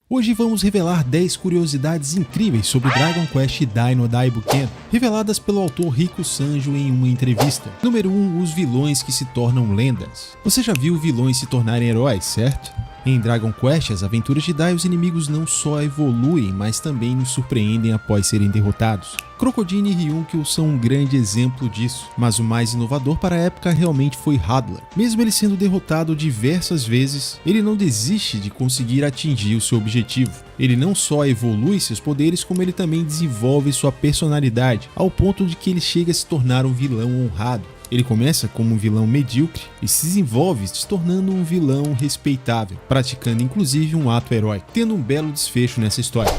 Hoje vamos revelar 10 curiosidades incríveis sobre Dragon Quest Dino Daibuken, reveladas pelo autor Riku Sanjo em uma entrevista. Número 1. Os vilões que se tornam lendas. Você já viu vilões se tornarem heróis, certo? Em Dragon Quest, as aventuras de Dai, os inimigos não só evoluem, mas também nos surpreendem após serem derrotados. Crocodile e Ryunkyu são um grande exemplo disso, mas o mais inovador para a época realmente foi Hadlar. Mesmo ele sendo derrotado diversas vezes, ele não desiste de conseguir atingir o seu objetivo. Ele não só evolui seus poderes, como ele também desenvolve sua personalidade, ao ponto de que ele chega a se tornar um vilão honrado. Ele começa como um vilão medíocre e se desenvolve se tornando um vilão respeitável, praticando inclusive um ato heróico, tendo um belo desfecho nessa história.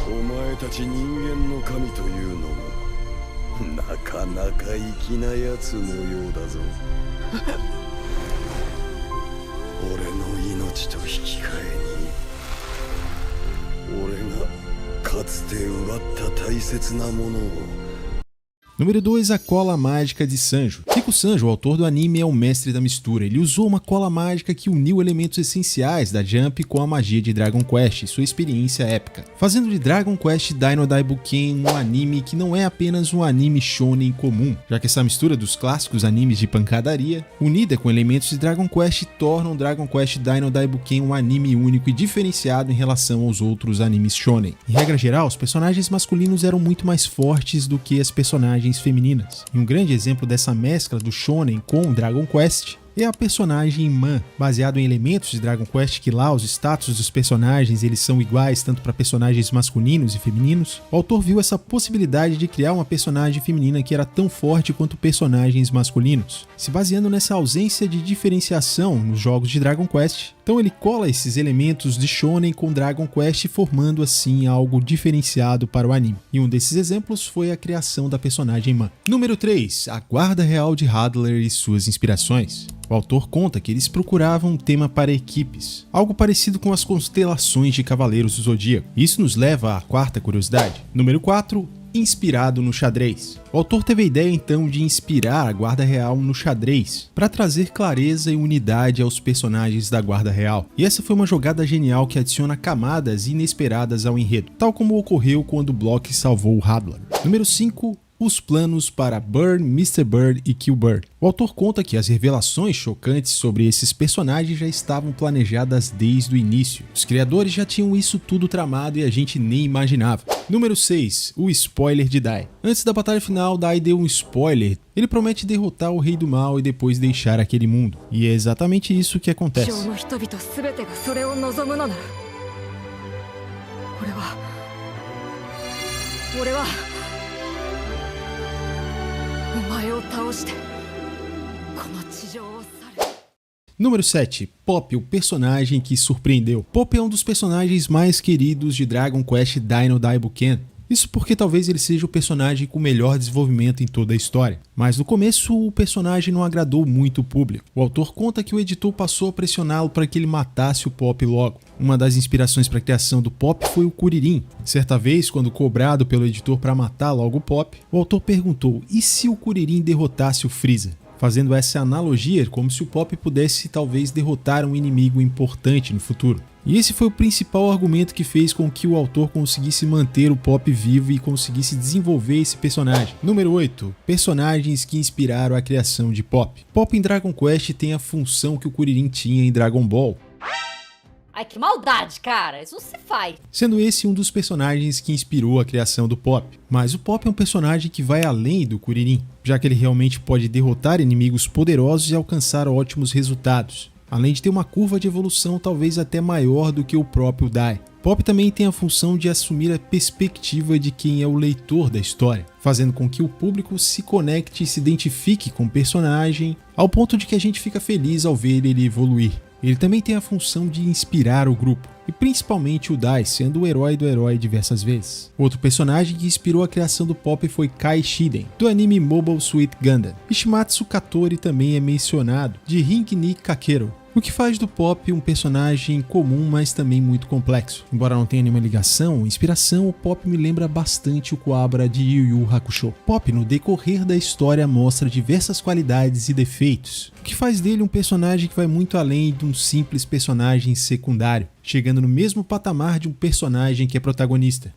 Número 2. A cola mágica de Sanjo. Riku Sanjo, o autor do anime, é o mestre da mistura. Ele usou uma cola mágica que uniu elementos essenciais da Jump com a magia de Dragon Quest e sua experiência épica, fazendo de Dragon Quest Dino Daibuken um anime que não é apenas um anime shonen comum, já que essa mistura dos clássicos animes de pancadaria, unida com elementos de Dragon Quest, tornam Dragon Quest Dino Daibuken um anime único e diferenciado em relação aos outros animes shonen. Em regra geral, os personagens masculinos eram muito mais fortes do que as personagens femininas. E um grande exemplo dessa mescla do shonen com Dragon Quest é a personagem Man, baseado em elementos de Dragon Quest que lá os status dos personagens eles são iguais tanto para personagens masculinos e femininos. O autor viu essa possibilidade de criar uma personagem feminina que era tão forte quanto personagens masculinos, se baseando nessa ausência de diferenciação nos jogos de Dragon Quest. Então ele cola esses elementos de shonen com Dragon Quest, formando assim algo diferenciado para o anime. E um desses exemplos foi a criação da personagem Man. Número 3. A Guarda Real de Hadlar e suas inspirações. O autor conta que eles procuravam um tema para equipes, algo parecido com as constelações de Cavaleiros do Zodíaco. Isso nos leva à quarta curiosidade. Número 4. Inspirado no xadrez. O autor teve a ideia então de inspirar a Guarda Real no xadrez, para trazer clareza e unidade aos personagens da Guarda Real. E essa foi uma jogada genial que adiciona camadas inesperadas ao enredo, tal como ocorreu quando Block salvou Hadlar. Número 5. Os planos para Burn, Mr. Bird e Kill Bird. O autor conta que as revelações chocantes sobre esses personagens já estavam planejadas desde o início. Os criadores já tinham isso tudo tramado e a gente nem imaginava. Número 6. O spoiler de Dai. Antes da batalha final, Dai deu um spoiler. Ele promete derrotar o Rei do Mal e depois deixar aquele mundo. E é exatamente isso que acontece. Número 7. Pop, o personagem que surpreendeu. Pop é um dos personagens mais queridos de Dragon Quest Dino Daibuken. Isso porque talvez ele seja o personagem com melhor desenvolvimento em toda a história. Mas no começo o personagem não agradou muito o público. O autor conta que o editor passou a pressioná-lo para que ele matasse o Pop logo. Uma das inspirações para a criação do Pop foi o Kuririn. Certa vez, quando cobrado pelo editor para matar logo o Pop, o autor perguntou: e se o Kuririn derrotasse o Freeza? Fazendo essa analogia como se o Pop pudesse talvez derrotar um inimigo importante no futuro. E esse foi o principal argumento que fez com que o autor conseguisse manter o Pop vivo e conseguisse desenvolver esse personagem. Número 8. Personagens que inspiraram a criação de Pop. Pop em Dragon Quest tem a função que o Kuririn tinha em Dragon Ball. Ai, que maldade, cara. Isso não se faz. Sendo esse um dos personagens que inspirou a criação do Pop. Mas o Pop é um personagem que vai além do Kuririn, já que ele realmente pode derrotar inimigos poderosos e alcançar ótimos resultados, além de ter uma curva de evolução talvez até maior do que o próprio Dai. Pop também tem a função de assumir a perspectiva de quem é o leitor da história, fazendo com que o público se conecte e se identifique com o personagem, ao ponto de que a gente fica feliz ao ver ele evoluir. Ele também tem a função de inspirar o grupo, e principalmente o Dai, sendo o herói do herói diversas vezes. Outro personagem que inspirou a criação do Pop foi Kai Shiden, do anime Mobile Suit Gundam. Ishimatsu Katori também é mencionado, de Rinki ni Kakero, o que faz do Pop um personagem comum, mas também muito complexo. Embora não tenha nenhuma ligação ou inspiração, o Pop me lembra bastante o Kuwabara de Yu Yu Hakusho. Pop, no decorrer da história, mostra diversas qualidades e defeitos, o que faz dele um personagem que vai muito além de um simples personagem secundário, chegando no mesmo patamar de um personagem que é protagonista.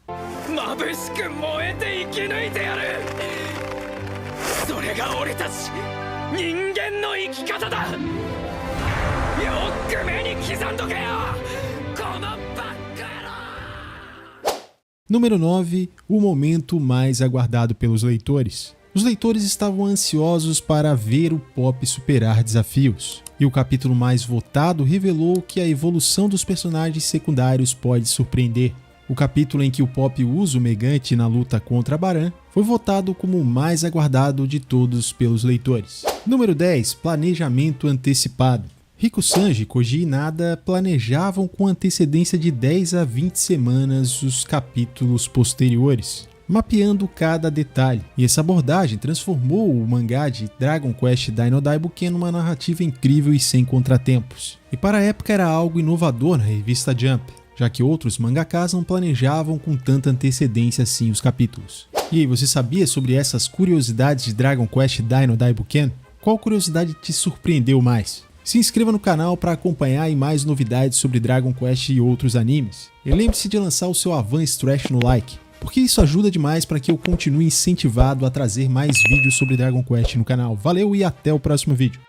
Número 9. O momento mais aguardado pelos leitores. Os leitores estavam ansiosos para ver o Pop superar desafios, e o capítulo mais votado revelou que a evolução dos personagens secundários pode surpreender. O capítulo em que o Pop usa o Megante na luta contra Baran foi votado como o mais aguardado de todos pelos leitores. Número 10. Planejamento antecipado. Riku Sanji e Koji Inada planejavam com antecedência de 10 a 20 semanas os capítulos posteriores, mapeando cada detalhe, e essa abordagem transformou o mangá de Dragon Quest Dino Daibuken numa narrativa incrível e sem contratempos. E para a época era algo inovador na revista Jump, já que outros mangakas não planejavam com tanta antecedência assim os capítulos. E aí, você sabia sobre essas curiosidades de Dragon Quest Dino Daibuken? Qual curiosidade te surpreendeu mais? Se inscreva no canal para acompanhar mais novidades sobre Dragon Quest e outros animes. E lembre-se de lançar o seu Advance Trash no like, porque isso ajuda demais para que eu continue incentivado a trazer mais vídeos sobre Dragon Quest no canal. Valeu e até o próximo vídeo.